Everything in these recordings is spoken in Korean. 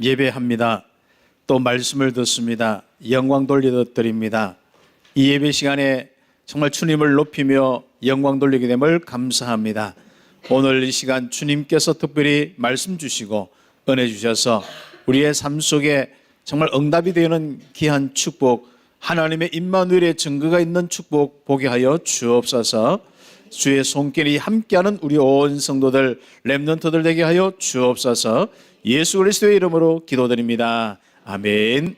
예배합니다. 또 말씀을 듣습니다. 영광 돌려드립니다. 이 예배 시간에 정말 주님을 높이며 영광 돌리게 됨을 감사합니다. 오늘 이 시간 주님께서 특별히 말씀 주시고 은혜 주셔서 우리의 삶 속에 정말 응답이 되는 귀한 축복, 하나님의 임마누엘의 증거가 있는 축복 보게 하여 주옵소서. 주의 손길이 함께하는 우리 온 성도들, 렘넌트들 되게 하여 주옵소서. 예수 그리스도의 이름으로 기도드립니다. 아멘.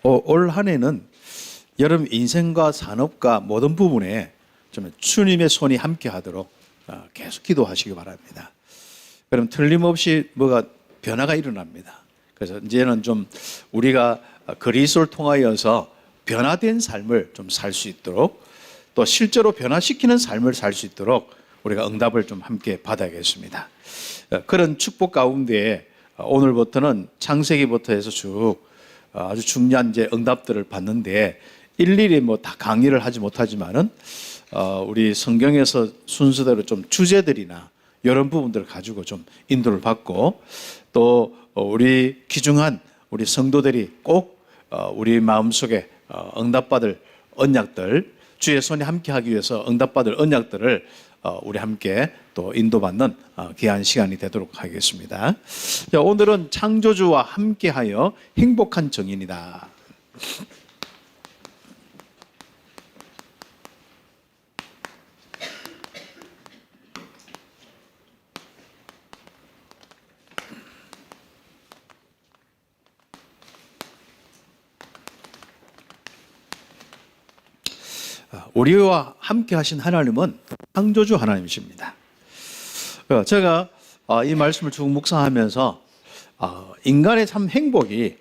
올 한 해는 여러분 인생과 산업과 모든 부분에 좀 주님의 손이 함께하도록 계속 기도하시기 바랍니다. 그럼 틀림없이 뭐가 변화가 일어납니다. 그래서 이제는 좀 우리가 그리스도를 통하여서 변화된 삶을 좀 살 수 있도록, 또 실제로 변화시키는 삶을 살 수 있도록 우리가 응답을 좀 함께 받아야겠습니다. 그런 축복 가운데 오늘부터는 창세기부터 해서 쭉 아주 중요한 이제 응답들을 받는데 일일이 뭐 다 강의를 하지 못하지만은 우리 성경에서 순서대로 좀 주제들이나 이런 부분들을 가지고 좀 인도를 받고, 또 우리 귀중한 우리 성도들이 꼭 우리 마음속에 응답받을 언약들, 주의 손이 함께하기 위해서 응답받을 언약들을 우리 함께 또 인도받는 귀한 시간이 되도록 하겠습니다. 자, 오늘은 창조주와 함께하여 행복한 정인이다. 우리와 함께 하신 하나님은 창조주 하나님이십니다. 제가 이 말씀을 쭉 묵상하면서 인간의 참 행복이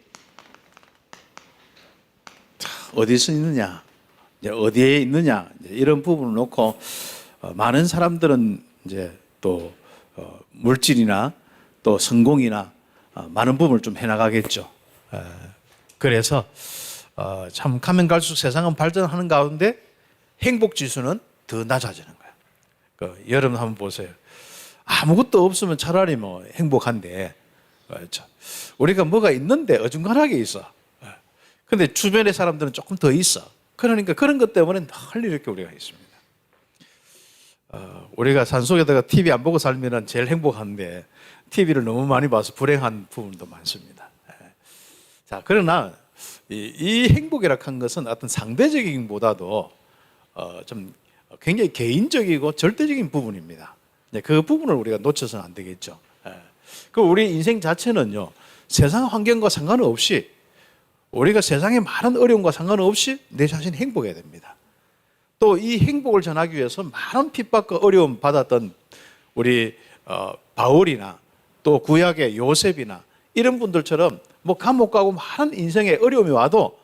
어디서 있느냐, 어디에 있느냐, 이런 부분을 놓고 많은 사람들은 이제 또 물질이나 또 성공이나 많은 부분을 좀 해나가겠죠. 그래서 참 가면 갈수록 세상은 발전하는 가운데 행복 지수는 더 낮아지는 거예요. 여러분 한번 보세요. 아무것도 없으면 차라리 뭐 행복한데, 그렇죠? 우리가 뭐가 있는데 어중간하게 있어. 근데 주변의 사람들은 조금 더 있어. 그러니까 그런 것 때문에 늘 이렇게 우리가 있습니다. 우리가 산속에다가 TV 안 보고 살면 제일 행복한데 TV를 너무 많이 봐서 불행한 부분도 많습니다. 자, 그러나 이 행복이라 한 것은 어떤 상대적인 보다도 좀 굉장히 개인적이고 절대적인 부분입니다. 그 부분을 우리가 놓쳐서는 안 되겠죠. 그 우리 인생 자체는요, 세상 환경과 상관없이, 우리가 세상의 많은 어려움과 상관없이 내 자신이 행복해야 됩니다. 또 이 행복을 전하기 위해서 많은 핍박과 어려움 받았던 우리 바울이나 또 구약의 요셉이나 이런 분들처럼 뭐 감옥 가고 많은 인생의 어려움이 와도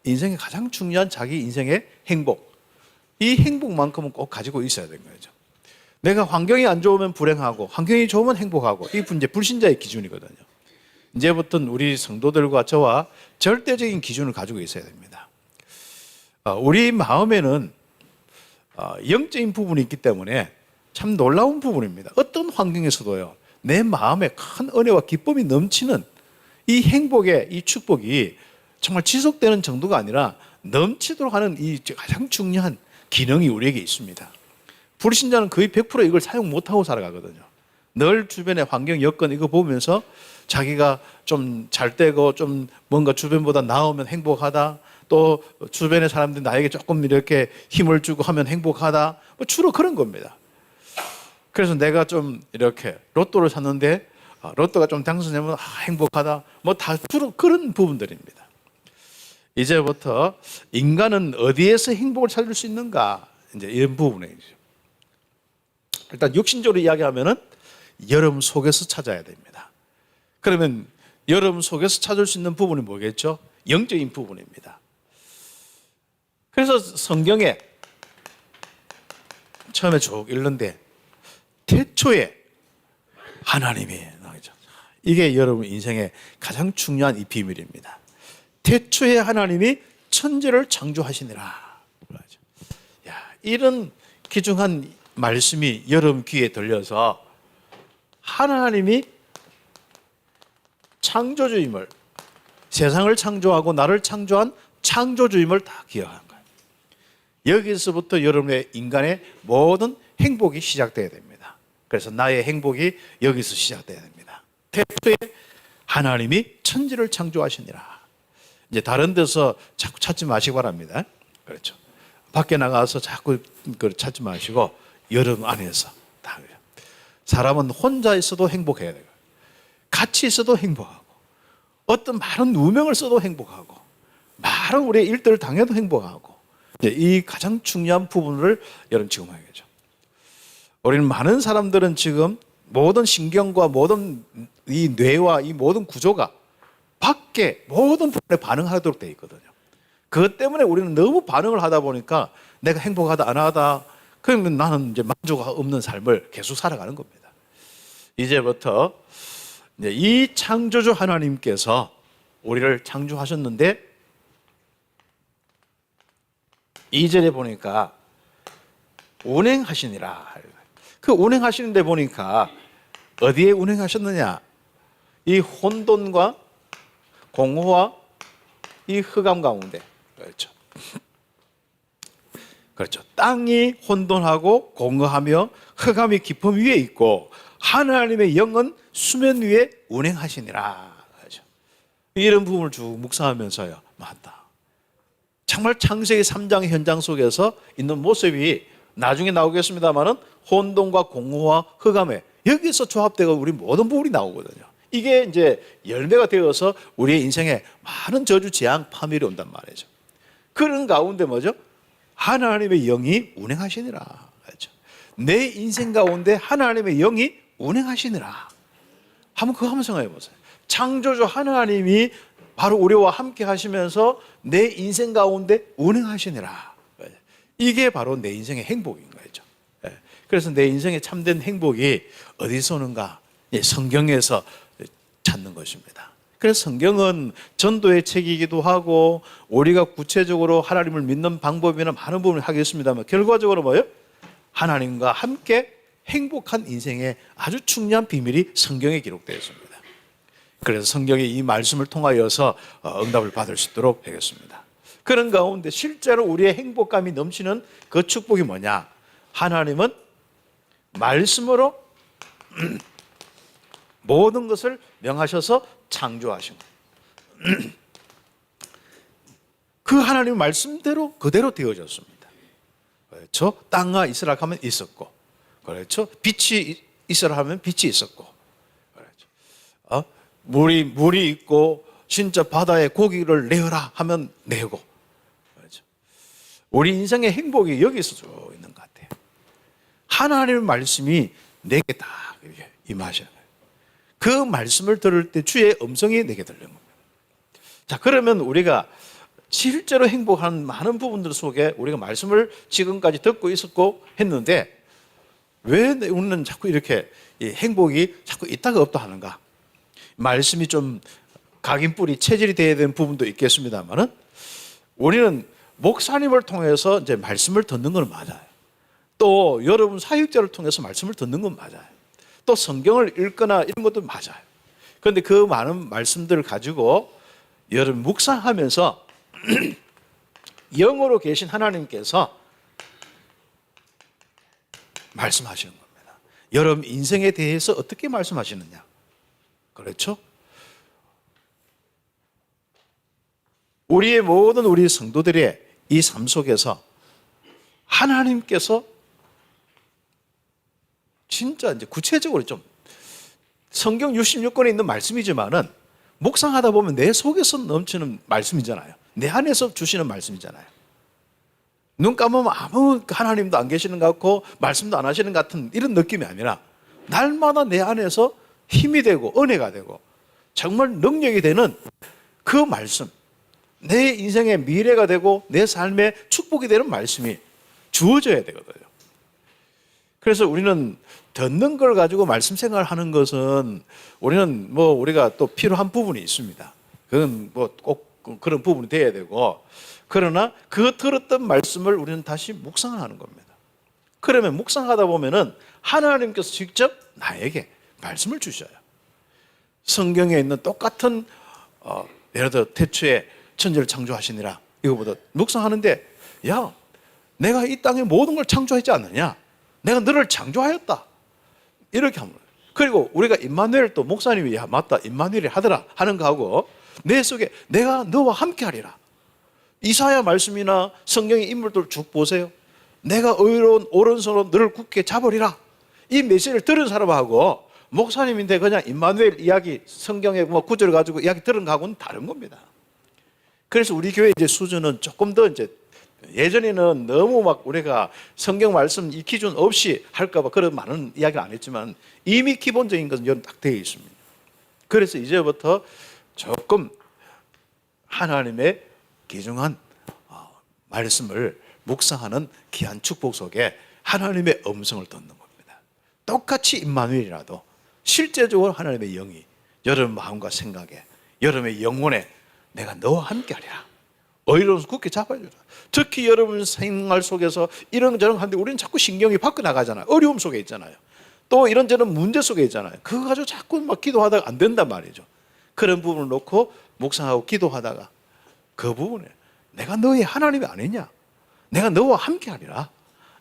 인생의 가장 중요한 자기 인생의 행복, 이 행복만큼은 꼭 가지고 있어야 되는 거죠. 내가 환경이 안 좋으면 불행하고 환경이 좋으면 행복하고, 이 이제 불신자의 기준이거든요. 이제부터는 우리 성도들과 저와 절대적인 기준을 가지고 있어야 됩니다. 우리 마음에는 영적인 부분이 있기 때문에 참 놀라운 부분입니다. 어떤 환경에서도요, 내 마음에 큰 은혜와 기쁨이 넘치는 이 행복의 이 축복이 정말 지속되는 정도가 아니라 넘치도록 하는 이 가장 중요한 기능이 우리에게 있습니다. 불신자는 거의 100% 이걸 사용 못하고 살아가거든요. 늘 주변의 환경, 여건 이거 보면서 자기가 좀 잘 되고 좀 뭔가 주변보다 나으면 행복하다, 또 주변의 사람들이 나에게 조금 이렇게 힘을 주고 하면 행복하다, 뭐 주로 그런 겁니다. 그래서 내가 좀 이렇게 로또를 샀는데 로또가 좀 당선되면 행복하다, 뭐 다 주로 그런 부분들입니다. 이제부터 인간은 어디에서 행복을 찾을 수 있는가, 이제 이런 부분이죠. 일단 육신적으로 이야기하면은 여러분 속에서 찾아야 됩니다. 그러면 여러분 속에서 찾을 수 있는 부분이 뭐겠죠? 영적인 부분입니다. 그래서 성경에 처음에 쭉 읽는데 태초에 하나님이 나오죠. 이게 여러분 인생의 가장 중요한 이 비밀입니다. 태초에 하나님이 천지를 창조하시니라. 야, 이런 귀중한 말씀이 여러분 귀에 들려서 하나님이 창조주임을, 세상을 창조하고 나를 창조한 창조주임을 다 기억하는 거예요. 여기서부터 여러분의 인간의 모든 행복이 시작돼야 됩니다. 그래서 나의 행복이 여기서 시작돼야 됩니다. 태초에 하나님이 천지를 창조하시니라. 이제 다른 데서 자꾸 찾지 마시기 바랍니다. 그렇죠. 밖에 나가서 자꾸 그걸 찾지 마시고 여러분 안에서 다 그래요. 사람은 혼자 있어도 행복해야 돼요. 같이 있어도 행복하고, 어떤 많은 누명을 써도 행복하고, 많은 우리의 일들을 당해도 행복하고, 이 가장 중요한 부분을 여러분 지금 해야죠. 우리는 많은 사람들은 지금 모든 신경과 모든 이 뇌와 이 모든 구조가 밖에 모든 부분에 반응하도록 되어 있거든요. 그것 때문에 우리는 너무 반응을 하다 보니까 내가 행복하다 안 하다, 그러면 나는 이제 만족 없는 삶을 계속 살아가는 겁니다. 이제부터 이제 이 창조주 하나님께서 우리를 창조하셨는데 2절에 보니까 운행하시니라. 그 운행하시는데 보니까 어디에 운행하셨느냐? 이 혼돈과 공허와 이 흑암 가운데. 그렇죠. 그렇죠. 땅이 혼돈하고 공허하며 흑암이 깊음 위에 있고 하나님의 영은 수면 위에 운행하시니라. 그렇죠. 이런 부분을 쭉 묵상하면서요. 맞다. 정말 창세기 3장의 현장 속에서 있는 모습이 나중에 나오겠습니다만은 혼돈과 공허와 흑암에 여기서 조합되고 우리 모든 부분이 나오거든요. 이게 이제 열매가 되어서 우리의 인생에 많은 저주, 재앙, 파멸이 온단 말이죠. 그런 가운데 뭐죠? 하나님의 영이 운행하시니라. 그렇죠. 내 인생 가운데 하나님의 영이 운행하시니라. 한번 그거 한번 생각해 보세요. 창조주 하나님이 바로 우리와 함께 하시면서 내 인생 가운데 운행하시니라. 이게 바로 내 인생의 행복인 거죠. 그래서 내 인생의 참된 행복이 어디서 오는가? 성경에서 찾는 것입니다. 그래서 성경은 전도의 책이기도 하고 우리가 구체적으로 하나님을 믿는 방법이나 많은 부분을 하겠습니다만 결과적으로 뭐예요? 하나님과 함께 행복한 인생의 아주 중요한 비밀이 성경에 기록되어 있습니다. 그래서 성경의 이 말씀을 통하여서 응답을 받을 수 있도록 하겠습니다. 그런 가운데 실제로 우리의 행복감이 넘치는 그 축복이 뭐냐? 하나님은 말씀으로 모든 것을 명하셔서 창조하신 거예요. 그 하나님의 말씀대로 그대로 되어졌습니다. 그렇죠? 땅아 있으라 하면 있었고, 그렇죠? 빛이 있으라 하면 빛이 있었고, 그렇죠? 물이 있고 진짜 바다에 고기를 내어라 하면 내고, 그렇죠? 우리 인생의 행복이 여기서 쭉 있는 것 같아요. 하나님의 말씀이 내게 다 임하셔요. 그 말씀을 들을 때 주의 음성이 내게 들리는 겁니다. 자, 그러면 우리가 실제로 행복한 많은 부분들 속에 우리가 말씀을 지금까지 듣고 있었고 했는데 왜 우리는 자꾸 이렇게 행복이 자꾸 있다가 없다 하는가? 말씀이 좀 각인뿌리 체질이 되어야 되는 부분도 있겠습니다만은 우리는 목사님을 통해서 이제 말씀을 듣는 건 맞아요. 또 여러분 사역자를 통해서 말씀을 듣는 건 맞아요. 또 성경을 읽거나 이런 것도 맞아요. 그런데 그 많은 말씀들을 가지고 여러분 묵상하면서 영으로 계신 하나님께서 말씀하시는 겁니다. 여러분 인생에 대해서 어떻게 말씀하시느냐? 그렇죠? 우리의 모든 우리 성도들의 이 삶 속에서 하나님께서 진짜 이제 구체적으로 좀 성경 66권에 있는 말씀이지만은 묵상하다 보면 내 속에서 넘치는 말씀이잖아요. 내 안에서 주시는 말씀이잖아요. 눈 감으면 아무 하나님도 안 계시는 것 같고 말씀도 안 하시는 것 같은 이런 느낌이 아니라 날마다 내 안에서 힘이 되고 은혜가 되고 정말 능력이 되는 그 말씀, 내 인생의 미래가 되고 내 삶의 축복이 되는 말씀이 주어져야 되거든요. 그래서 우리는 듣는 걸 가지고 말씀 생활을 하는 것은 우리는 우리가 또 필요한 부분이 있습니다. 그건 꼭 그런 부분이 돼야 되고, 그러나 그 들었던 말씀을 우리는 다시 묵상하는 겁니다. 그러면 묵상하다 보면은 하나님께서 직접 나에게 말씀을 주셔요. 성경에 있는 똑같은 예를 들어 태초에 천지를 창조하시니라, 이거보다 묵상하는데, 야, 내가 이 땅의 모든 걸 창조하지 않느냐, 내가 너를 창조하였다, 이렇게 하면. 그리고 우리가 임마누엘, 또 목사님이 야 맞다 임마누엘이 하더라 하는 거하고, 내 속에 내가 너와 함께 하리라, 이사야 말씀이나 성경의 인물들 쭉 보세요. 내가 의로운 오른손으로 너를 굳게 잡으리라, 이 메시지를 들은 사람하고 목사님인데 그냥 임마누엘 이야기, 성경의 뭐 구절을 가지고 이야기 들은 거하고는 다른 겁니다. 그래서 우리 교회 이제 수준은 조금 더, 이제 예전에는 너무 막 우리가 성경 말씀 이 기준 없이 할까봐 그런 많은 이야기를 안 했지만, 이미 기본적인 것은 여러분 딱 되어 있습니다. 그래서 이제부터 조금 하나님의 귀중한 말씀을 묵상하는 귀한 축복 속에 하나님의 음성을 듣는 겁니다. 똑같이 임마누엘이라도 실제적으로 하나님의 영이 여러분 마음과 생각에, 여러분의 영혼에 내가 너와 함께 하리라, 의로워서 굳게 잡아주라. 특히 여러분 생활 속에서 이런저런 하는데 우리는 자꾸 신경이 밖에 나가잖아요. 어려움 속에 있잖아요. 또 이런저런 문제 속에 있잖아요. 그거 가지고 자꾸 막 기도하다가 안 된단 말이죠. 그런 부분을 놓고 묵상하고 기도하다가 그 부분에 내가 너의 하나님이 아니냐, 내가 너와 함께 하리라,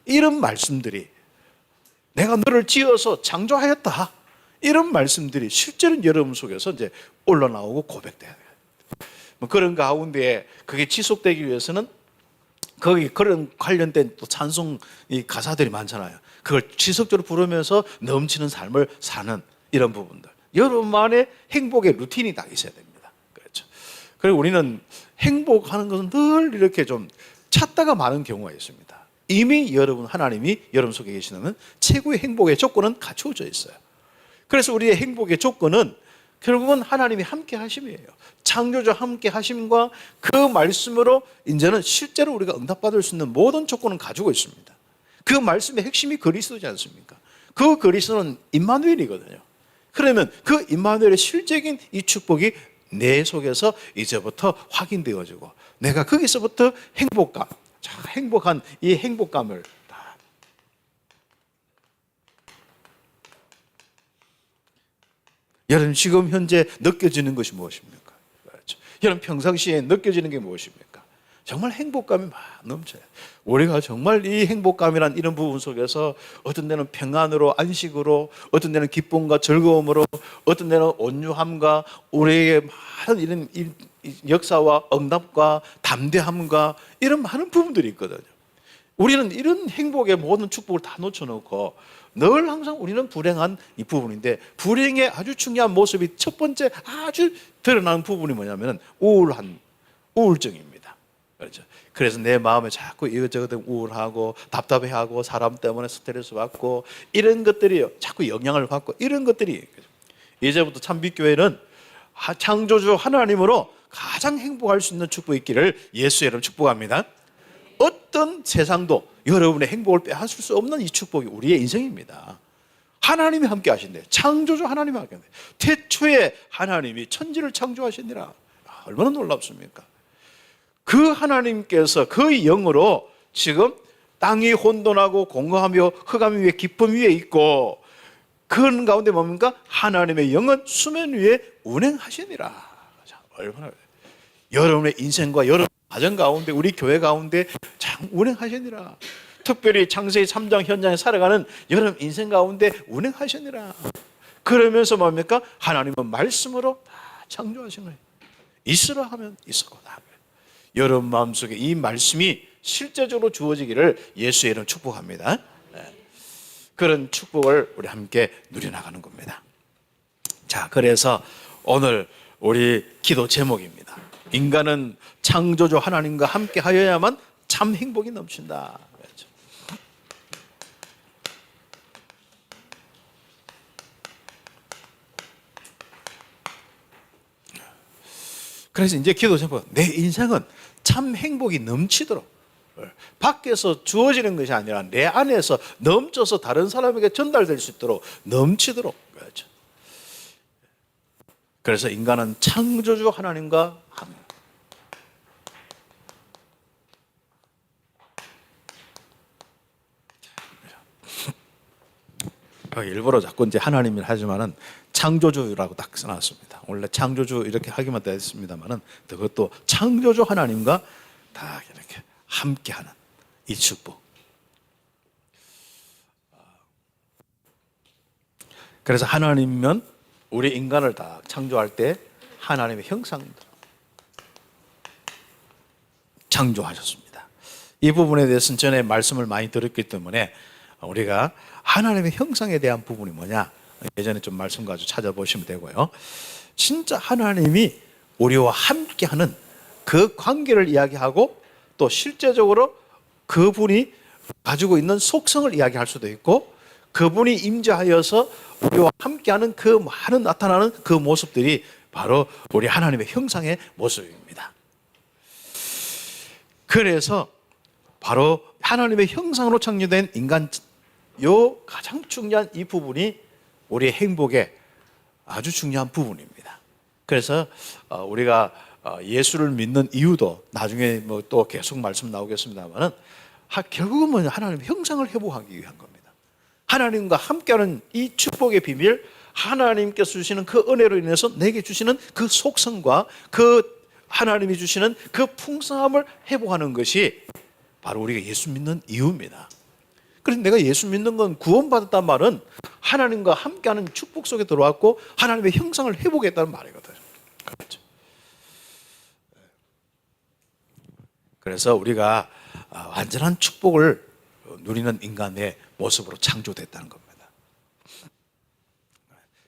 이런 말씀들이, 내가 너를 지어서 창조하였다, 이런 말씀들이 실제로 여러분 속에서 이제 올라나오고 고백돼야 돼요. 그런 가운데 그게 지속되기 위해서는 거기 그런 관련된 또 찬송 이 가사들이 많잖아요. 그걸 지속적으로 부르면서 넘치는 삶을 사는 이런 부분들, 여러분만의 행복의 루틴이 딱 있어야 됩니다. 그렇죠. 그리고 우리는 행복하는 것은 늘 이렇게 좀 찾다가 많은 경우가 있습니다. 이미 여러분, 하나님이 여러분 속에 계시는 최고의 행복의 조건은 갖추어져 있어요. 그래서 우리의 행복의 조건은 결국은 하나님이 함께 하심이에요. 창조주 함께 하심과 그 말씀으로 이제는 실제로 우리가 응답받을 수 있는 모든 조건을 가지고 있습니다. 그 말씀의 핵심이 그리스도지 않습니까? 그 그리스도는 임마누엘이거든요. 그러면 그 임마누엘의 실적인 이 축복이 내 속에서 이제부터 확인되어지고, 내가 거기서부터 행복감, 행복한 이 행복감을 여러분 지금 현재 느껴지는 것이 무엇입니까? 그렇죠. 여러분 평상시에 느껴지는 게 무엇입니까? 정말 행복감이 막 넘쳐요. 우리가 정말 이 행복감이란 이런 부분 속에서 어떤 데는 평안으로, 안식으로, 어떤 데는 기쁨과 즐거움으로, 어떤 데는 온유함과 우리에게 많은 이런 역사와 응답과 담대함과 이런 많은 부분들이 있거든요. 우리는 이런 행복의 모든 축복을 다 놓쳐놓고 늘 항상 우리는 불행한 이 부분인데, 불행의 아주 중요한 모습이 첫 번째 아주 드러나는 부분이 뭐냐면 우울증입니다. 그렇죠. 그래서 내 마음에 자꾸 이것저것 우울하고 답답해하고 사람 때문에 스트레스 받고 이런 것들이 자꾸 영향을 받고 이런 것들이, 이제부터 참빛교회는 창조주 하나님으로 가장 행복할 수 있는 축복이 있기를 예수 이름으로 축복합니다. 어떤 세상도 여러분의 행복을 빼앗을 수 없는 이 축복이 우리의 인생입니다. 하나님이 함께 하신대. 창조주 하나님이 함께 하신대. 태초에 하나님이 천지를 창조하시니라. 얼마나 놀랍습니까? 그 하나님께서 그 영으로 지금 땅이 혼돈하고 공허하며 흑암 위에 기쁨 위에 있고, 그런 가운데 뭡니까? 하나님의 영은 수면 위에 운행하시니라. 자, 얼마나 여러분의 인생과 여러분 가정 가운데, 우리 교회 가운데 참 운행하시니라. 특별히 창세기 3장 현장에 살아가는 여러분 인생 가운데 운행하시니라. 그러면서 뭡니까? 하나님은 말씀으로 다 창조하신 거예요. 있으라 하면 있었고, 여러분 마음속에 이 말씀이 실제적으로 주어지기를 예수의 이름 축복합니다. 그런 축복을 우리 함께 누려나가는 겁니다. 자, 그래서 오늘 우리 기도 제목입니다. 인간은 창조주 하나님과 함께 하여야만 참 행복이 넘친다. 그래서 이제 기도 제목, 내 인생은 참 행복이 넘치도록, 밖에서 주어지는 것이 아니라 내 안에서 넘쳐서 다른 사람에게 전달될 수 있도록 넘치도록. 그렇죠. 그래서 인간은 창조주 하나님과 함께, 일부러 자꾸 이제 하나님을 하지만은 창조주라고 딱 써놨습니다. 원래 창조주 이렇게 하기만 됐습니다만은 그것도 창조주 하나님과 다 이렇게 함께하는 이 축복. 그래서 하나님은 우리 인간을 다 창조할 때 하나님의 형상으로 창조하셨습니다. 이 부분에 대해서는 전에 말씀을 많이 들었기 때문에 우리가 하나님의 형상에 대한 부분이 뭐냐, 예전에 좀 말씀 가지고 찾아보시면 되고요. 진짜 하나님이 우리와 함께하는 그 관계를 이야기하고 또 실제적으로 그분이 가지고 있는 속성을 이야기할 수도 있고, 그분이 임재하여서 우리와 함께하는 그 많은 나타나는 그 모습들이 바로 우리 하나님의 형상의 모습입니다. 그래서 바로 하나님의 형상으로 창조된 인간, 요 가장 중요한 이 부분이 우리의 행복의 아주 중요한 부분입니다. 그래서 우리가 예수를 믿는 이유도 나중에 뭐 또 계속 말씀 나오겠습니다만은 결국은 하나님의 형상을 회복하기 위한 겁니다. 하나님과 함께하는 이 축복의 비밀, 하나님께서 주시는 그 은혜로 인해서 내게 주시는 그 속성과 그 하나님이 주시는 그 풍성함을 회복하는 것이 바로 우리가 예수 믿는 이유입니다. 그래서 내가 예수 믿는 건 구원받았단 말은 하나님과 함께하는 축복 속에 들어왔고 하나님의 형상을 회복했다는 말이거든요. 그렇죠. 그래서 우리가 완전한 축복을 누리는 인간의 모습으로 창조됐다는 겁니다.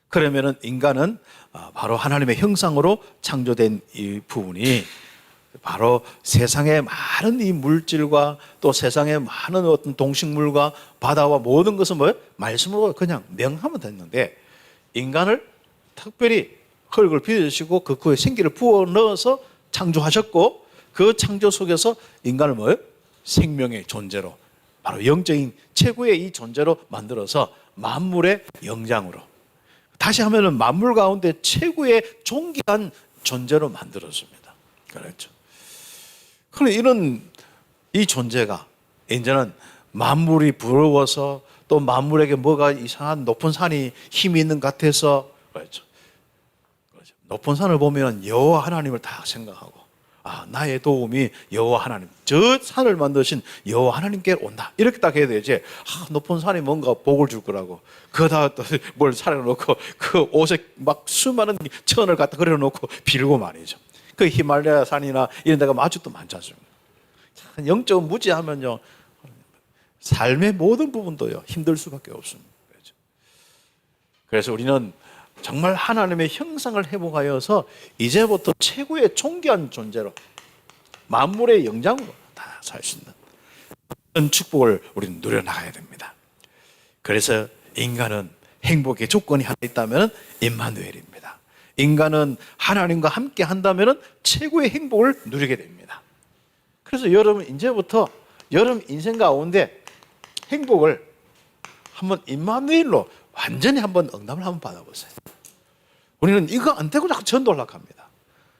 그러면은 인간은 바로 하나님의 형상으로 창조된 이 부분이 바로 세상의 많은 이 물질과 또 세상의 많은 어떤 동식물과 바다와 모든 것은 뭐예요? 말씀으로 그냥 명하면 됐는데, 인간을 특별히 흙을 빚으시고 그에 생기를 부어 넣어서 창조하셨고, 그 창조 속에서 인간을 뭐예요? 생명의 존재로, 바로 영적인 최고의 이 존재로 만들어서 만물의 영장으로, 다시 하면은 만물 가운데 최고의 존귀한 존재로 만들었습니다. 그렇죠. 그런데 이런 이 존재가 이제는 만물이 부러워서 또 만물에게 뭐가 이상한 높은 산이 힘이 있는 것 같아서, 그렇죠. 높은 산을 보면 여호와 하나님을 다 생각하고, 나의 도움이 여호와 하나님, 저 산을 만드신 여호와 하나님께 온다, 이렇게 딱 해야 되지. 높은 산이 뭔가 복을 줄 거라고 그다 뭘 차려놓고 그 옷에 막 수많은 천을 갖다 그려놓고 빌고 말이죠. 그 히말라야 산이나 이런 데가 아직도 많지 않습니까? 영적 무지하면요, 삶의 모든 부분도요 힘들 수밖에 없습니다. 그래서 우리는 정말 하나님의 형상을 회복하여서 이제부터 최고의 존귀한 존재로, 만물의 영장으로 다 살 수 있는 그런 축복을 우리는 누려나가야 됩니다. 그래서 인간은 행복의 조건이 하나 있다면 임마누엘입니다. 인간은 하나님과 함께 한다면 최고의 행복을 누리게 됩니다. 그래서 여러분, 이제부터 여러분 인생 가운데 행복을 한번 임마누엘로 완전히 한번 응답을 한번 받아보세요. 우리는 이거 안 되고 자꾸 전도하려고 합니다.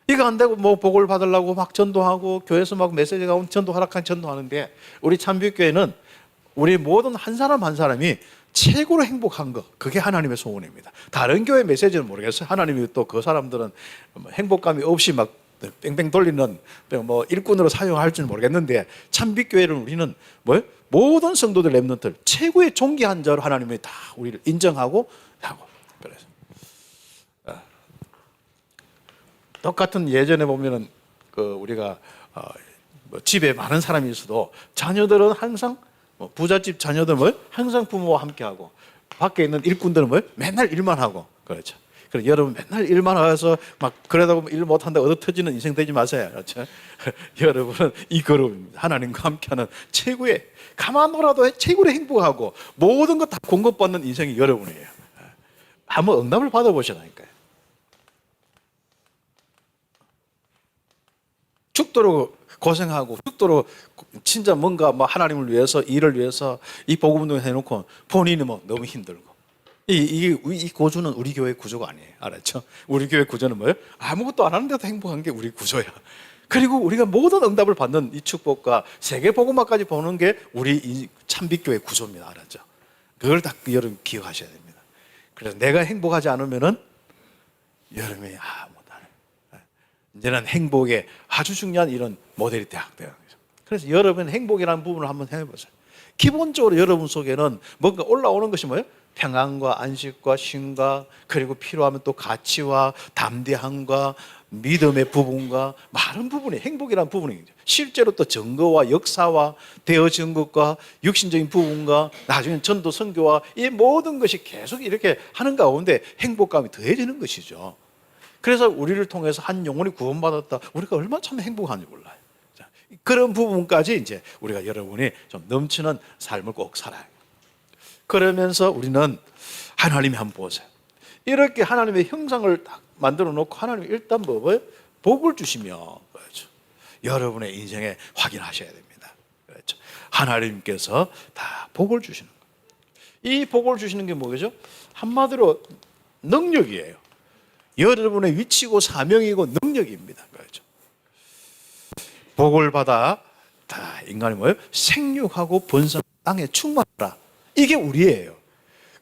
이거 안 되고 뭐 복을 받으려고 막 전도하고 교회에서 막 메시지가 오면 전도하는데, 우리 참빛교회는 우리 모든 한 사람 한 사람이 최고로 행복한 거, 그게 하나님의 소원입니다. 다른 교회 메시지는 모르겠어요. 하나님이 또 그 사람들은 행복감이 없이 막 뺑뺑 돌리는 뭐 일꾼으로 사용할지는 모르겠는데, 참빛교회는 우리는 뭐예요? 모든 성도들 렘넌트를 최고의 존귀한 자로 하나님이 다 우리를 인정하고 하고. 그래서 똑같은, 예전에 보면은 우리가 뭐 집에 많은 사람이 있어도 자녀들은 항상 부잣집 자녀들은 항상 부모와 함께하고, 밖에 있는 일꾼들은 맨날 일만 하고. 그렇죠. 그래서 여러분 맨날 일만 해서 막 그러다 일 못한다 얻어 터지는 인생 되지 마세요. 그렇죠. 여러분은 이 그룹입니다. 하나님과 함께하는 최고의, 가만 놀아도 최고로 행복하고 모든 것 다 공급받는 인생이 여러분이에요. 한번 응답을 받아보시라니까요. 죽도록 고생하고 죽도록 진짜 뭔가 뭐 하나님을 위해서, 일을 위해서 이 복음 운동을 해놓고 본인이 뭐 너무 힘들고, 이 구조는 우리 교회 구조가 아니에요. 알았죠? 우리 교회 구조는 뭐예요? 아무것도 안 하는데도 행복한 게 우리 구조야. 그리고 우리가 모든 응답을 받는 이 축복과 세계 복음화까지 보는 게 우리 이 참빛교회 구조입니다. 알았죠? 그걸 딱 여러분 기억하셔야 됩니다. 그래서 내가 행복하지 않으면은 여러분이 못하네. 이제는 행복의 아주 중요한 이런 모델이 대학되는 거죠. 그래서 여러분 행복이라는 부분을 한번 해보세요. 기본적으로 여러분 속에는 뭔가 올라오는 것이 뭐예요? 평안과 안식과 쉼과 그리고 필요하면 또 가치와 담대함과 믿음의 부분과 많은 부분이 행복이라는 부분이죠. 실제로 또 증거와 역사와 되어진 것과 육신적인 부분과 나중에 전도 선교와 이 모든 것이 계속 이렇게 하는 가운데 행복감이 더해지는 것이죠. 그래서 우리를 통해서 한 영혼이 구원받았다. 우리가 얼마나 참 행복한지 몰라요. 자, 그런 부분까지 이제 우리가 여러분이 좀 넘치는 삶을 꼭 살아야 해요. 그러면서 우리는 하나님이 한번 보세요. 이렇게 하나님의 형상을 딱 만들어 놓고 하나님이 일단 뭐예요? 복을 주시며 그렇죠. 여러분의 인생에 확인하셔야 됩니다. 그렇죠. 하나님께서 다 복을 주시는 거예요. 이 복을 주시는 게 뭐죠? 한마디로 능력이에요. 여러분의 위치고 사명이고 능력입니다. 그렇죠. 복을 받아 다 인간이 뭐예요? 생육하고 번성 땅에 충만하라. 이게 우리예요.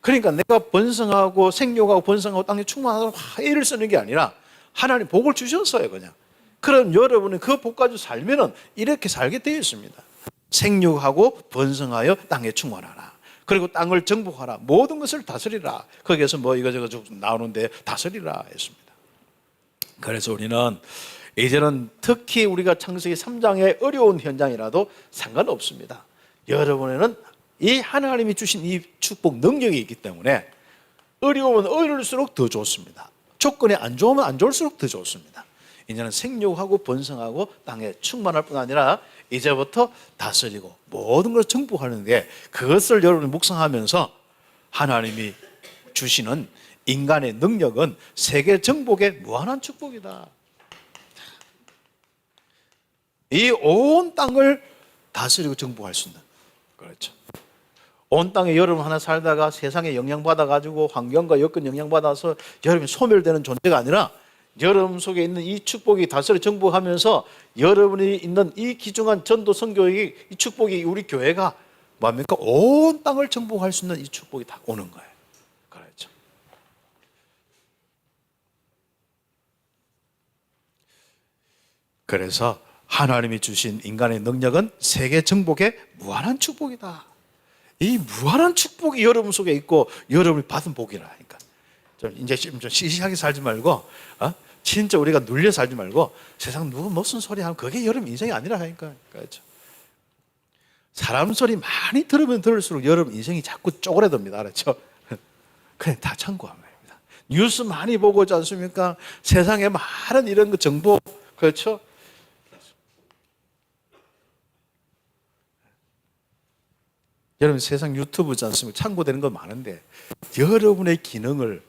그러니까 내가 번성하고 생육하고 번성하고 땅에 충만하도록 애를 쓰는 게 아니라 하나님 복을 주셨어요. 그냥. 그럼 여러분이 그 복 가지고 살면은 이렇게 살게 되어 있습니다. 생육하고 번성하여 땅에 충만하라. 그리고 땅을 정복하라. 모든 것을 다스리라. 거기에서 뭐 이거저거 나오는데 다스리라 했습니다. 그래서 우리는 이제는 특히 우리가 창세기 3장의 어려운 현장이라도 상관없습니다. 여러분에는 이 하나님이 주신 이 축복 능력이 있기 때문에 어려우면 어려울수록 더 좋습니다. 조건이 안 좋으면 안 좋을수록 더 좋습니다. 이제는 생육하고 번성하고 땅에 충만할 뿐 아니라 이제부터 다스리고 모든 걸 정복하는데 그것을 여러분이 묵상하면서 하나님이 주시는 인간의 능력은 세계 정복의 무한한 축복이다. 이 온 땅을 다스리고 정복할 수 있는 그렇죠. 온 땅에 여러분 하나 살다가 세상에 영향받아가지고 환경과 여건 영향받아서 여러분이 소멸되는 존재가 아니라 여러분 속에 있는 이 축복이 다스려 정복하면서 여러분이 있는 이 귀중한 전도 선교의 이 축복이 우리 교회가 뭡니까? 온 땅을 정복할 수 있는 이 축복이 다 오는 거예요. 그렇죠. 그래서 하나님이 주신 인간의 능력은 세계 정복의 무한한 축복이다. 이 무한한 축복이 여러분 속에 있고 여러분이 받은 복이라니까. 이제 좀 시시하게 살지 말고 진짜 우리가 눌려 살지 말고 세상 누구 무슨 소리 하면 그게 여러분 인생이 아니라니까. 그렇죠. 사람 소리 많이 들으면 들을수록 여러분 인생이 자꾸 쪼그라듭니다. 알았죠? 그냥 다 참고한 겁니다. 뉴스 많이 보고 있지 않습니까? 세상에 많은 이런 거 정보 그렇죠? 여러분 세상 유튜브지 않습니까? 참고되는 거 많은데 여러분의 기능을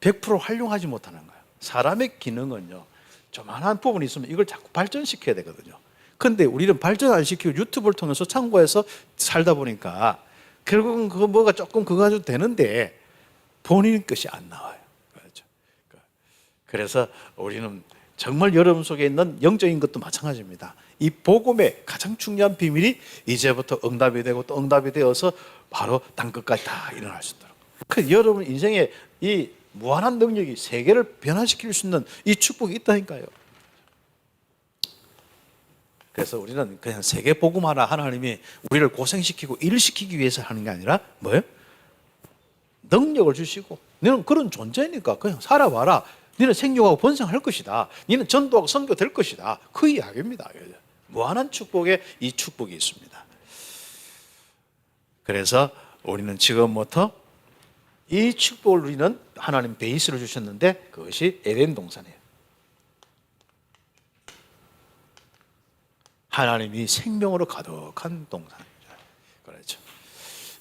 100% 활용하지 못하는 거예요. 사람의 기능은요 조만한 부분이 있으면 이걸 자꾸 발전시켜야 되거든요. 그런데 우리는 발전 안 시키고 유튜브를 통해서 참고해서 살다 보니까 결국은 그거 뭐가 조금 그거 가지고 되는데 본인 것이 안 나와요. 그렇죠. 그래서 우리는 정말 여러분 속에 있는 영적인 것도 마찬가지입니다. 이 복음의 가장 중요한 비밀이 이제부터 응답이 되고 또 응답이 되어서 바로 땅끝까지 다 일어날 수 있도록. 그래서 여러분 인생에 이 무한한 능력이 세계를 변화시킬 수 있는 이 축복이 있다니까요. 그래서 우리는 그냥 세계 복음 하나 하나님이 우리를 고생시키고 일을 시키기 위해서 하는 게 아니라 뭐예요? 능력을 주시고 너는 그런 존재니까 그냥 살아봐라. 너는 생육하고 번성할 것이다. 너는 전도하고 선교될 것이다. 그 이야기입니다. 무한한 축복에 이 축복이 있습니다. 그래서 우리는 지금부터 이 축복을 누리는 하나님 베이스를 주셨는데 그것이 에덴 동산이에요. 하나님이 생명으로 가득한 동산이죠. 그렇죠.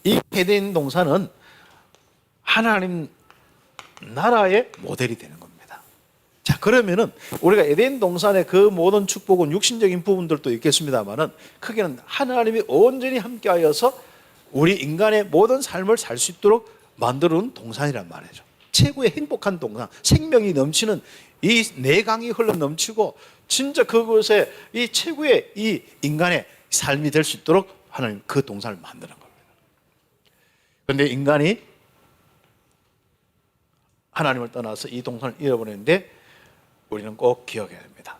이 에덴 동산은 하나님 나라의 모델이 되는 겁니다. 자, 그러면은 우리가 에덴 동산의 그 모든 축복은 육신적인 부분들도 있겠습니다만은 크게는 하나님이 온전히 함께하여서 우리 인간의 모든 삶을 살 수 있도록 만들어놓은 동산이란 말이죠. 최고의 행복한 동산, 생명이 넘치는 이 내강이 흘러 넘치고 진짜 그곳에 이 최고의 이 인간의 삶이 될 수 있도록 하나님 그 동산을 만드는 겁니다. 그런데 인간이 하나님을 떠나서 이 동산을 잃어버리는데 우리는 꼭 기억해야 됩니다.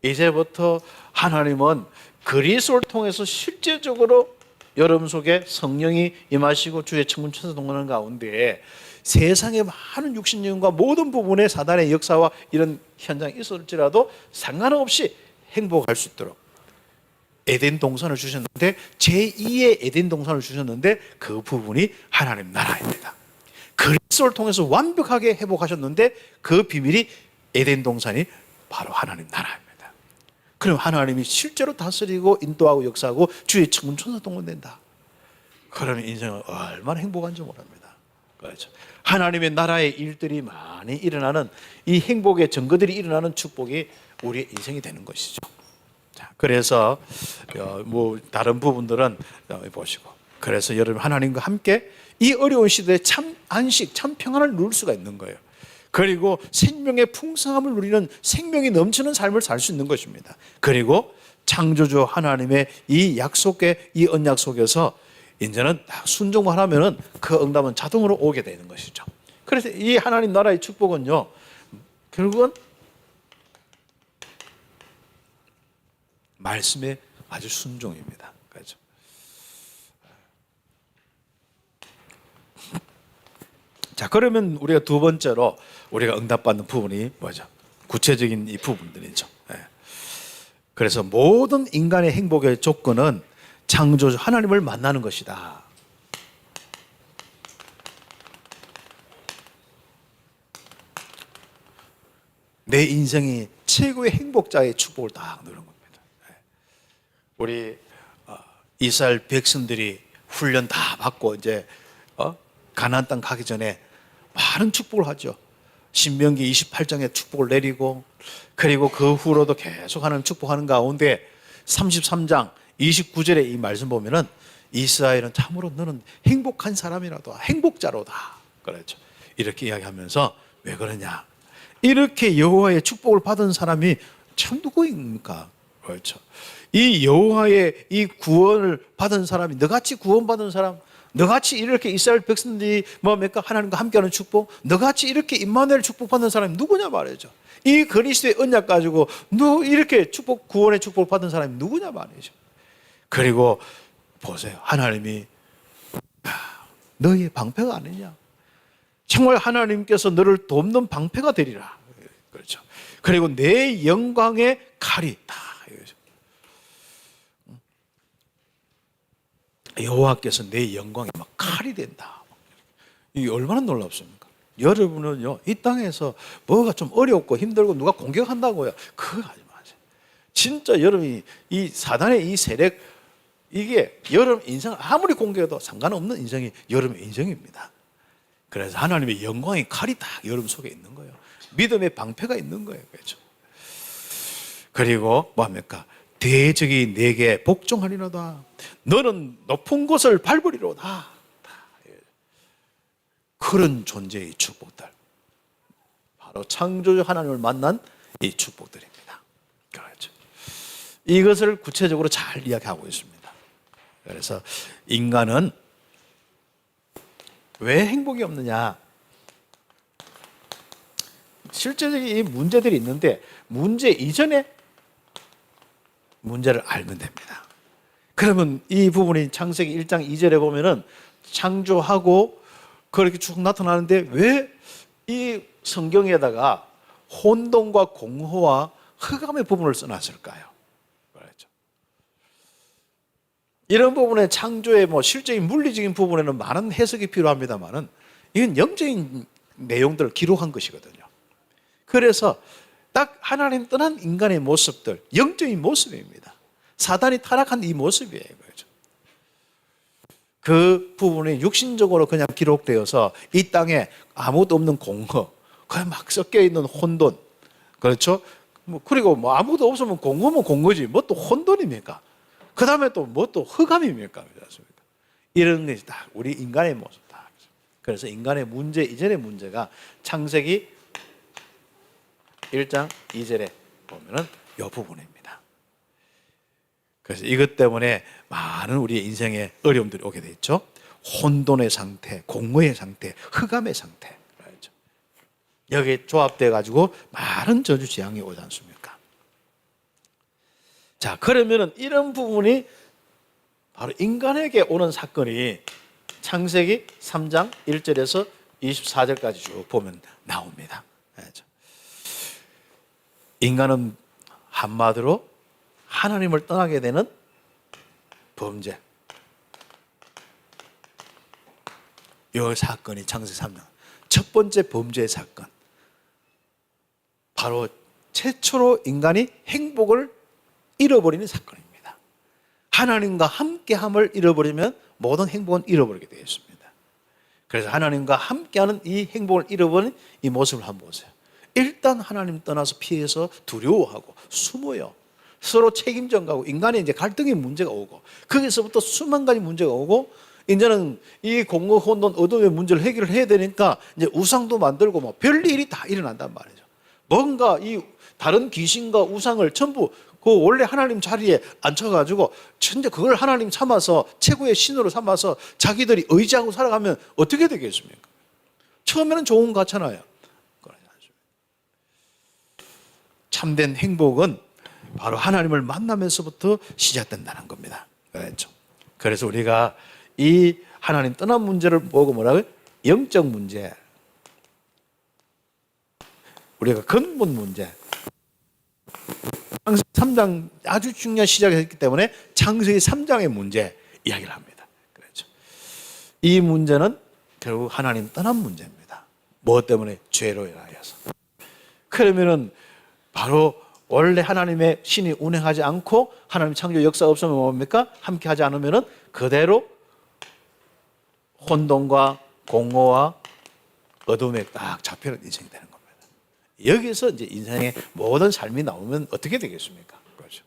이제부터 하나님은 그리스도를 통해서 실제적으로 여러분 속에 성령이 임하시고 주의 천군 천사 동원하는 가운데 세상의 많은 육신영과 모든 부분에 사단의 역사와 이런 현장이 있을지라도 상관없이 행복할 수 있도록 에덴 동산을 주셨는데 제2의 에덴 동산을 주셨는데 그 부분이 하나님 나라입니다. 그리스도를 통해서 완벽하게 회복하셨는데 그 비밀이 에덴 동산이 바로 하나님 나라입니다. 그럼 하나님이 실제로 다스리고 인도하고 역사하고 주의 천군 천사 동원된다. 그러면 인생은 얼마나 행복한지 모릅니다. 그렇죠. 하나님의 나라의 일들이 많이 일어나는 이 행복의 증거들이 일어나는 축복이 우리의 인생이 되는 것이죠. 자, 그래서 뭐 다른 부분들은 보시고, 그래서 여러분 하나님과 함께 이 어려운 시대에 참 안식, 참 평안을 누릴 수가 있는 거예요. 그리고 생명의 풍성함을 누리는 생명이 넘치는 삶을 살 수 있는 것입니다. 그리고 창조주 하나님의 이 약속의 이 언약 속에서 이제는 순종만 하면은 그 응답은 자동으로 오게 되는 것이죠. 그래서 이 하나님 나라의 축복은요, 결국은 말씀에 아주 순종입니다. 그렇죠. 자, 그러면 우리가 두 번째로 우리가 응답받는 부분이 뭐죠? 구체적인 이 부분들이죠. 그래서 모든 인간의 행복의 조건은 창조주 하나님을 만나는 것이다. 내 인생이 최고의 행복자의 축복을 딱 누리는 겁니다. 우리 이스라엘 백성들이 훈련 다 받고 이제 가나안 땅 가기 전에 많은 축복을 하죠. 신명기 28장에 축복을 내리고, 그리고 그 후로도 계속 하는 축복하는 가운데 33장 29절에 이 말씀 보면은 이스라엘은 참으로 너는 행복한 사람이라도 행복자로다. 그렇죠. 이렇게 이야기하면서 왜 그러냐? 이렇게 여호와의 축복을 받은 사람이 참 누구입니까? 그렇죠. 이 여호와의 이 구원을 받은 사람이, 너같이 구원받은 사람, 너같이 이렇게 이스라엘 백성들이 뭡니까? 하나님과 함께하는 축복, 너같이 이렇게 임마누엘 축복받는 사람이 누구냐 말이죠. 이 그리스도의 언약 가지고 너 이렇게 축복, 구원의 축복을 받은 사람이 누구냐 말이죠. 그리고 보세요. 하나님이 너희의 방패가 아니냐. 정말 하나님께서 너를 돕는 방패가 되리라. 그렇죠. 그리고 내 영광의 칼이 있다. 여호와께서 내 영광이 막 칼이 된다. 이게 얼마나 놀랍습니까? 여러분은요, 이 땅에서 뭐가 좀 어렵고 힘들고 누가 공격한다고요, 그거 하지 마세요. 진짜 여러분이 이 사단의 이 세력, 이게 여러분 인생 아무리 공격해도 상관없는 인생이 여러분의 인생입니다. 그래서 하나님의 영광의 칼이 딱 여러분 속에 있는 거예요. 믿음의 방패가 있는 거예요. 그렇죠? 그리고 뭐합니까? 대적이 내게 복종하리로다. 너는 높은 곳을 밟으리로다. 그런 존재의 축복들, 바로 창조주 하나님을 만난 이 축복들입니다. 그렇죠. 이것을 구체적으로 잘 이야기하고 있습니다. 그래서 인간은 왜 행복이 없느냐? 실제적인 이 문제들이 있는데 문제 이전에 문제를 알면 됩니다. 그러면 이 부분이 창세기 1장 2절에 보면은 창조하고 그렇게 쭉 나타나는데 왜 이 성경에다가 혼돈과 공허와 흑암의 부분을 써놨을까요? 그렇죠. 이런 부분에 창조의 뭐 실적인 물리적인 부분에는 많은 해석이 필요합니다만은 이건 영적인 내용들을 기록한 것이거든요. 그래서 딱 하나님 떠난 인간의 모습들, 영적인 모습입니다. 사단이 타락한 이 모습이에요. 그렇죠. 그 부분이 육신적으로 그냥 기록되어서 이 땅에 아무것도 없는 공허, 그냥 막 섞여 있는 혼돈, 그렇죠? 그리고 뭐 아무것도 없으면 공허면 공허지, 뭐 또 혼돈입니까? 그 다음에 또 뭐 또 흑암입니까? 그렇습니까? 이런 것이 다 우리 인간의 모습이다. 그래서 인간의 문제 이전의 문제가 창세기 1장 2절에 보면은 이 부분입니다. 그래서 이것 때문에 많은 우리의 인생에 어려움들이 오게 돼 있죠. 혼돈의 상태, 공허의 상태, 흑암의 상태. 그렇죠? 여기에 조합돼 가지고 많은 저주 재앙이 오지 않습니까? 자, 그러면은 이런 부분이 바로 인간에게 오는 사건이 창세기 3장 1절에서 24절까지 쭉 보면 나옵니다. 그렇죠? 인간은 한마디로 하나님을 떠나게 되는 범죄. 이 사건이 창세기 3장 첫 번째 범죄의 사건. 바로 최초로 인간이 행복을 잃어버리는 사건입니다. 하나님과 함께함을 잃어버리면 모든 행복은 잃어버리게 되어 있습니다. 그래서 하나님과 함께하는 이 행복을 잃어버린 이 모습을 한번 보세요. 일단 하나님 떠나서 피해서 두려워하고 숨어요. 서로 책임전가고 인간의 이제 갈등의 문제가 오고 거기서부터 수만 가지 문제가 오고 이제는 이 공허 혼돈 어둠의 문제를 해결을 해야 되니까 이제 우상도 만들고 뭐 별일이 다 일어난단 말이죠. 뭔가 이 다른 귀신과 우상을 전부 그 원래 하나님 자리에 앉혀가지고 천재 그걸 하나님 삼아서 최고의 신으로 삼아서 자기들이 의지하고 살아가면 어떻게 되겠습니까? 처음에는 좋은 것 같잖아요. 참된 행복은 바로 하나님을 만나면서부터 시작된다는 겁니다. 그렇죠? 그래서 우리가 이 하나님 떠난 문제를 보고 뭐라고요? 영적 문제. 우리가 근본 문제. 창세기 3장 아주 중요한 시작을 했기 때문에 창세기 3장의 문제 이야기를 합니다. 그렇죠? 이 문제는 결국 하나님 떠난 문제입니다. 무엇 때문에? 죄로 인하여서. 그러면은 바로 원래 하나님의 신이 운행하지 않고 하나님 창조 역사 없으면 뭡니까? 함께 하지 않으면은 그대로 혼돈과 공허와 어둠에 딱 잡히는 인생이 되는 겁니다. 여기서 이제 인생의 모든 삶이 나오면 어떻게 되겠습니까? 그렇죠.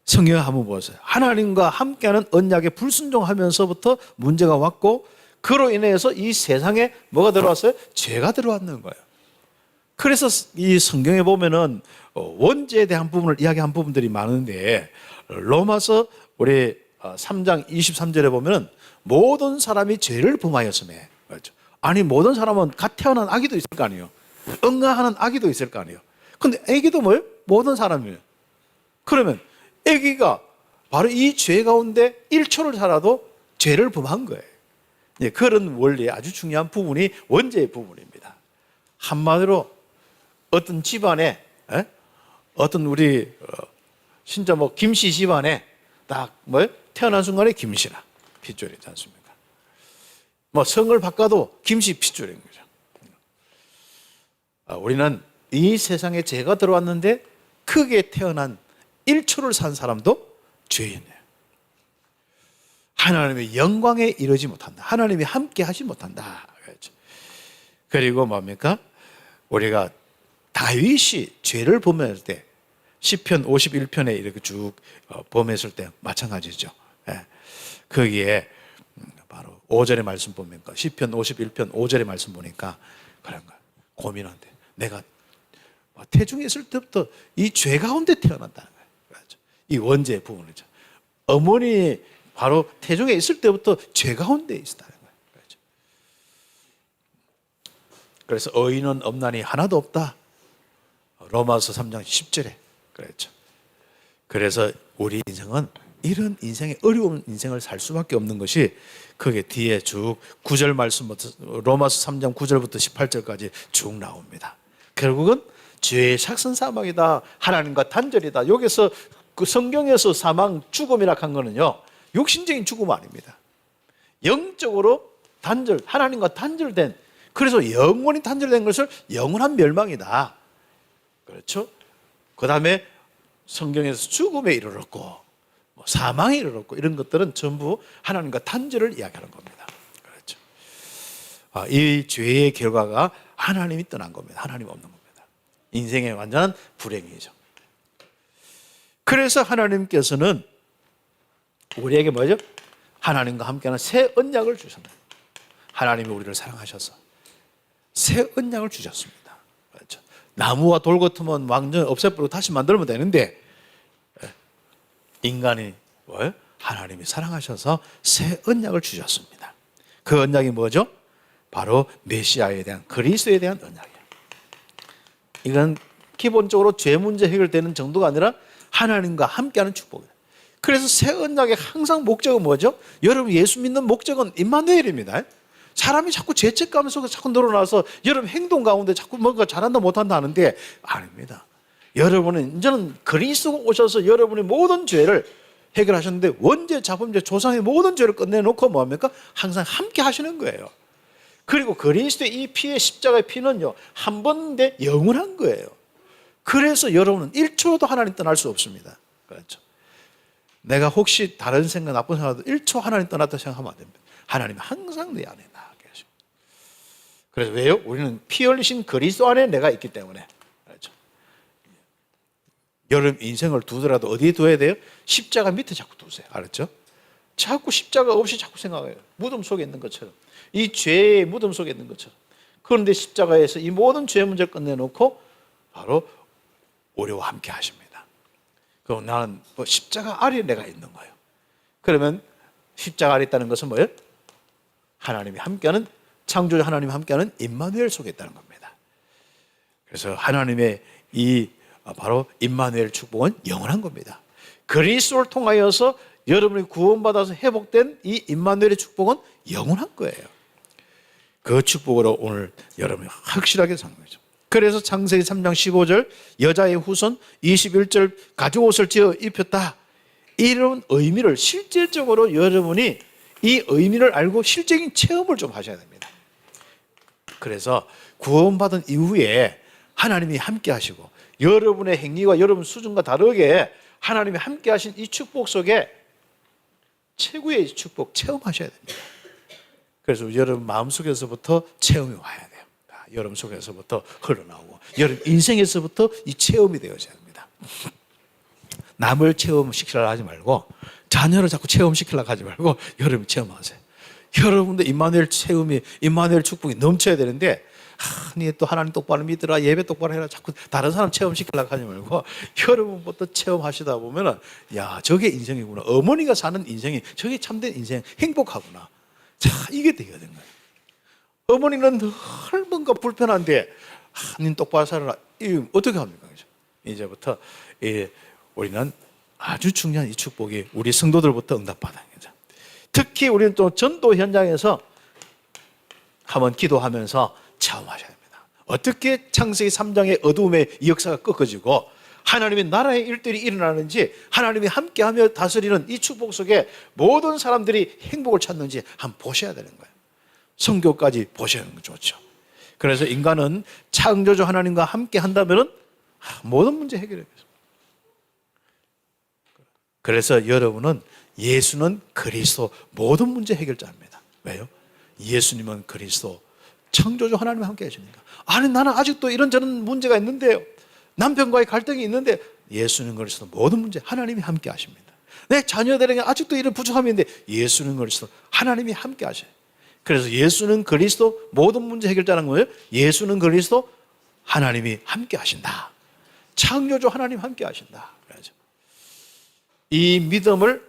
성경 한번 보세요. 하나님과 함께하는 언약에 불순종하면서부터 문제가 왔고 그로 인해서 이 세상에 뭐가 들어왔어요? 죄가 들어왔는 거예요. 그래서 이 성경에 보면은 원죄에 대한 부분을 이야기한 부분들이 많은데 로마서 우리 3장 23절에 보면은 모든 사람이 죄를 범하였음에 그렇죠. 아니 모든 사람은 갓 태어난 아기도 있을 거 아니에요. 응아하는 아기도 있을 거 아니에요. 근데 아기도 뭐예요? 모든 사람이에요. 그러면 아기가 바로 이 죄 가운데 1초를 살아도 죄를 범한 거예요. 그런 원리의 아주 중요한 부분이 원죄의 부분입니다. 한마디로 어떤 집안에 어떤 우리 진짜 뭐 김씨 집안에 딱 뭐 태어난 순간에 김씨라 핏줄이지 않습니까? 뭐 성을 바꿔도 김씨 핏줄인 거죠. 우리는 이 세상에 죄가 들어왔는데 크게 태어난 1초를 산 사람도 죄인이에요. 하나님의 영광에 이르지 못한다. 하나님이 함께 하지 못한다. 그리고 뭡니까? 우리가 다윗이 죄를 범했을 때 시편 51편에 이렇게 쭉 범했을 때 마찬가지죠. 거기에 바로 5절의 말씀 보니까 시편 51편 5절의 말씀 보니까 그런 거야. 고민한대. 내가 태중에 있을 때부터 이 죄 가운데 태어났다는 거예요. 그렇죠? 이 원죄의 부분이죠. 어머니 바로 태중에 있을 때부터 죄 가운데 있었다는 거예요. 그렇죠? 그래서 의인은 없나니 하나도 없다. 로마서 3장 10절에 그랬죠. 그래서 우리 인생은 이런 인생의 어려운 인생을 살 수밖에 없는 것이 그게 뒤에 쭉 9절 말씀부터 로마서 3장 9절부터 18절까지 쭉 나옵니다. 결국은 죄의 삭선 사망이다. 하나님과 단절이다. 여기서 그 성경에서 사망, 죽음이라 한 거는요. 육신적인 죽음 아닙니다. 영적으로 단절, 하나님과 단절된 그래서 영원히 단절된 것을 영원한 멸망이다. 그렇죠? 그 다음에 성경에서 죽음에 이르렀고 사망에 이르렀고 이런 것들은 전부 하나님과 단절을 이야기하는 겁니다. 그렇죠? 이 죄의 결과가 하나님이 떠난 겁니다. 하나님 없는 겁니다. 인생의 완전한 불행이죠. 그래서 하나님께서는 우리에게 뭐죠? 하나님과 함께하는 새 언약을 주셨습니다. 하나님이 우리를 사랑하셔서 새 언약을 주셨습니다. 그렇죠? 나무와 돌 같으면 완전히 없애버리고 다시 만들면 되는데 인간이 뭐예요? 하나님이 사랑하셔서 새 언약을 주셨습니다. 그 언약이 뭐죠? 바로 메시아에 대한, 그리스도에 대한 언약이에요. 이건 기본적으로 죄 문제 해결되는 정도가 아니라 하나님과 함께하는 축복이에요. 그래서 새 언약의 항상 목적은 뭐죠? 여러분, 예수 믿는 목적은 임마누엘입니다. 사람이 자꾸 죄책감 속에 자꾸 늘어나서 여러분 행동 가운데 자꾸 뭔가 잘한다 못한다 하는데 아닙니다. 여러분은 이제는 그리스도가 오셔서 여러분의 모든 죄를 해결하셨는데, 원죄, 자범죄, 조상의 모든 죄를 끝내놓고 뭐합니까? 항상 함께 하시는 거예요. 그리고 그리스도의 이 피의, 십자가의 피는요, 한 번인데 영원한 거예요. 그래서 여러분은 1초도 하나님 떠날 수 없습니다. 그렇죠? 내가 혹시 다른 생각, 나쁜 생각도 1초 하나님 떠났다 생각하면 안 됩니다. 하나님 항상 내 안에 나 계셔. 그래서 왜요? 우리는 피 흘리신 그리스도 안에 내가 있기 때문에. 그렇죠? 여러분 인생을 두더라도 어디에 둬야 돼요? 십자가 밑에 자꾸 두세요. 알았죠? 자꾸 십자가 없이 자꾸 생각해요. 무덤 속에 있는 것처럼. 이 죄의 무덤 속에 있는 것처럼. 그런데 십자가에서 이 모든 죄 문제를 끝내놓고 바로 우리와 함께 하십니다. 그럼 나는 뭐 십자가 아래 내가 있는 거예요. 그러면 십자가 아래 있다는 것은 뭐예요? 하나님이 함께하는, 창조주 하나님이 함께하는 임마누엘 속에 있다는 겁니다. 그래서 하나님의 이 바로 임마누엘 축복은 영원한 겁니다. 그리스도를 통하여서 여러분이 구원받아서 회복된 이 임마누엘의 축복은 영원한 거예요. 그 축복으로 오늘 여러분이 확실하게 사는 거죠. 그래서 창세기 3장 15절 여자의 후손 21절 가죽옷을 지어 입혔다. 이런 의미를 실제적으로 여러분이 이 의미를 알고 실제적인 체험을 좀 하셔야 됩니다. 그래서 구원받은 이후에 하나님이 함께 하시고 여러분의 행위와 여러분 수준과 다르게 하나님이 함께 하신 이 축복 속에 최고의 축복 체험하셔야 됩니다. 그래서 여러분 마음속에서부터 체험이 와야 돼요. 여러분 속에서부터 흘러나오고 여러분 인생에서부터 이 체험이 되어져야 합니다. 남을 체험시키려고 하지 말고 자녀를 자꾸 체험시키려고 하지 말고 여러분이 체험하세요. 여러분도 임마누엘 체험이, 임마누엘 축복이 넘쳐야 되는데 니 또 하나님 똑바로 믿으라, 예배 똑바로 해라, 자꾸 다른 사람 체험시키려고 하지 말고 여러분부터 체험하시다 보면은 야, 저게 인생이구나. 어머니가 사는 인생이 저게 참된 인생, 행복하구나. 자, 이게 되게 된 거예요. 어머니는 늘 뭔가 불편한데 니 똑바로 살아라. 이 어떻게 합니까? 이제부터 우리는 아주 중요한 이 축복이 우리 성도들부터 응답받아야 되죠. 특히 우리는 또 전도 현장에서 한번 기도하면서 체험하셔야 됩니다. 어떻게 창세기 3장의 어두움의 이 역사가 꺾어지고 하나님의 나라의 일들이 일어나는지, 하나님이 함께하며 다스리는 이 축복 속에 모든 사람들이 행복을 찾는지 한번 보셔야 되는 거예요. 성교까지 보셔야 하는 거 좋죠. 그래서 인간은 창조주 하나님과 함께 한다면 모든 문제 해결해 요. 그래서 여러분은 예수는 그리스도 모든 문제 해결자입니다. 왜요? 예수님은 그리스도 창조주 하나님과 함께 하십니까? 아니 나는 아직도 이런저런 문제가 있는데요. 남편과의 갈등이 있는데 예수는 그리스도 모든 문제 하나님이 함께 하십니다. 내 자녀들에게 아직도 이런 부족함이 있는데 예수는 그리스도 하나님이 함께 하셔요. 그래서 예수는 그리스도 모든 문제 해결자는 거예요. 예수는 그리스도 하나님이 함께 하신다. 창조주 하나님 함께 하신다. 그래야죠. 이 믿음을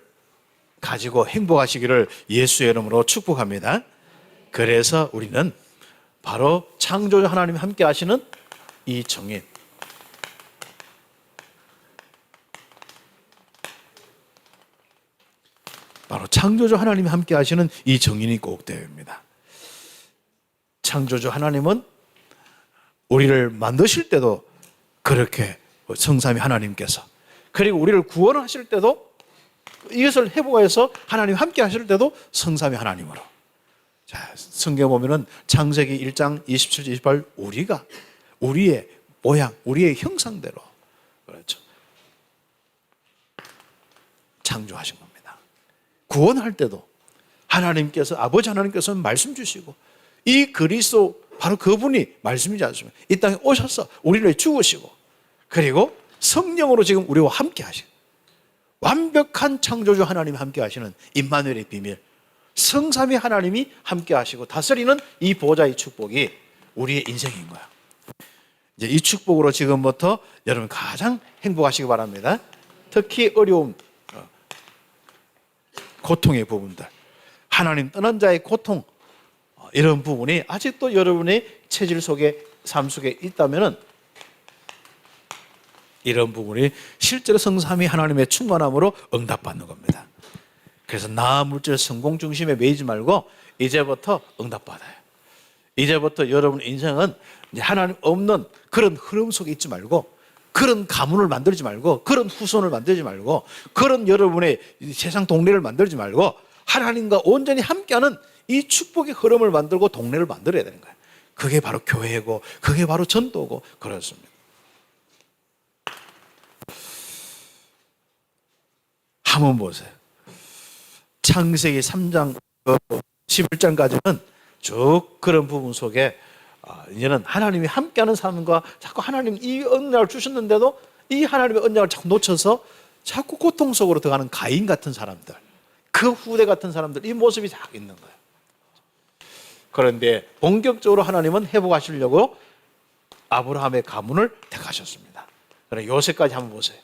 가지고 행복하시기를 예수의 이름으로 축복합니다. 그래서 우리는 바로 창조주 하나님 함께 하시는 이 정인, 바로 창조주 하나님이 함께 하시는 이 정인이 꼭 되어입니다. 창조주 하나님은 우리를 만드실 때도 그렇게 성삼위 하나님께서, 그리고 우리를 구원하실 때도 이것을 회복해서 하나님 함께 하실 때도 성삼위 하나님으로. 자, 성경 보면은 창세기 1장 27, 28 우리가 우리의 모양, 우리의 형상대로 그렇죠. 창조하신 겁니다. 구원할 때도 하나님께서, 아버지 하나님께서는 말씀 주시고 이 그리스도 바로 그분이 말씀이지 않습니까? 이 땅에 오셔서 우리를 죽으시고 그리고 성령으로 지금 우리와 함께 하시고 완벽한 창조주 하나님이 함께 하시는 임마누엘의 비밀, 성삼위 하나님이 함께 하시고 다스리는 이 보좌의 축복이 우리의 인생인 거야. 이제 이 축복으로 지금부터 여러분 가장 행복하시기 바랍니다. 특히 어려움, 고통의 부분들, 하나님 떠난 자의 고통, 이런 부분이 아직도 여러분의 체질 속에, 삶 속에 있다면은 이런 부분이 실제로 성삼위 하나님의 충만함으로 응답받는 겁니다. 그래서 나 물질 성공 중심에 매이지 말고 이제부터 응답받아요. 이제부터 여러분 인생은 이제 하나님 없는 그런 흐름 속에 있지 말고, 그런 가문을 만들지 말고, 그런 후손을 만들지 말고, 그런 여러분의 세상 동네를 만들지 말고 하나님과 온전히 함께하는 이 축복의 흐름을 만들고 동네를 만들어야 되는 거예요. 그게 바로 교회고, 그게 바로 전도고 그렇습니다. 한번 보세요. 창세기 3장 11장까지는 쭉 그런 부분 속에 이제는 하나님이 함께하는 삶과 자꾸 하나님 이 언약을 주셨는데도 이 하나님의 언약을 자꾸 놓쳐서 자꾸 고통 속으로 들어가는 가인 같은 사람들, 그 후대 같은 사람들, 이 모습이 자꾸 있는 거예요. 그런데 본격적으로 하나님은 회복하시려고 아브라함의 가문을 택하셨습니다. 그럼 요새까지 한번 보세요.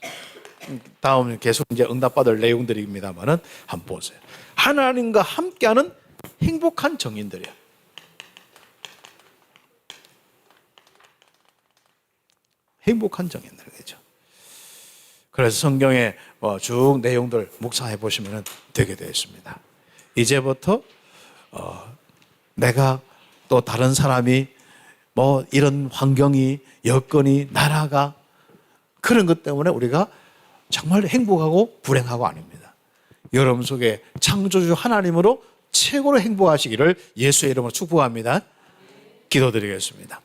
다음은 계속 이제 응답받을 내용들입니다만은 한번 보세요. 하나님과 함께하는 행복한 정인들이에요. 행복한 정인들이죠. 그래서 성경에 쭉 내용들 묵상해 보시면 되게 되어 있습니다. 이제부터 내가 또 다른 사람이 뭐 이런 환경이, 여건이, 나라가 그런 것 때문에 우리가 정말 행복하고 불행하고 아닙니다. 여러분 속에 창조주 하나님으로 최고로 행복하시기를 예수의 이름으로 축복합니다. 기도드리겠습니다.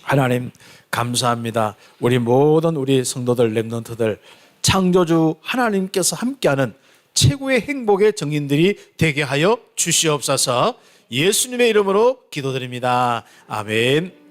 하나님 감사합니다. 우리 모든 우리 성도들, 렘넌트들, 창조주 하나님께서 함께하는 최고의 행복의 정인들이 되게 하여 주시옵소서. 예수님의 이름으로 기도드립니다. 아멘.